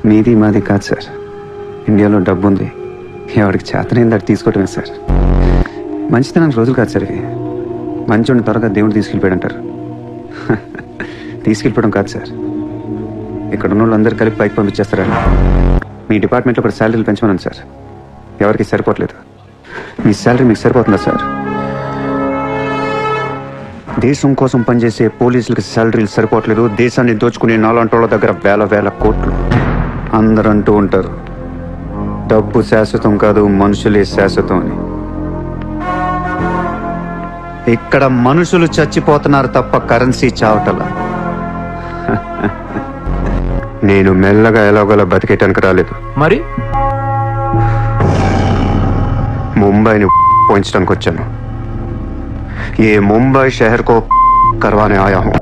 మీది మాది కాదు సార్. ఇండియాలో డబ్బు ఉంది, ఎవరికి చేతనైంది అది తీసుకోవటమే సార్. మంచితనానికి రోజులు కాదు సార్ ఇవి. మంచోడిని త్వరగా దేవుడు తీసుకెళ్ళిపోయాడు అంటారు. తీసుకెళ్ళిపోవడం కాదు సార్, ఇక్కడ ఉన్న వాళ్ళందరూ కలిపి పైకి పంపించేస్తారని. మీ డిపార్ట్మెంట్లో కూడా శాలరీలు పెంచమన్నాను సార్, ఎవరికి సరిపోవట్లేదు. మీ శాలరీ మీకు సరిపోతుందా సార్? దేశం కోసం పనిచేసే పోలీసులకి శాలరీలు సరిపోవట్లేదు, దేశాన్ని దోచుకునే నాలాంటి వాళ్ళ దగ్గర వేల వేల కోట్లు. అందరూ అంటూ ఉంటారు డబ్బు శాశ్వతం కాదు, మనుషులే శాశ్వతం అని. ఇక్కడ మనుషులు చచ్చిపోతున్నారు తప్ప కరెన్సీ చావటల. నేను మెల్లగా ఎలాగోలా బతికేటానికి రాలేదు, మరి ముంబైని పోయించడానికి వచ్చాను. ये मुंबई शहर को करवाने आया हूं.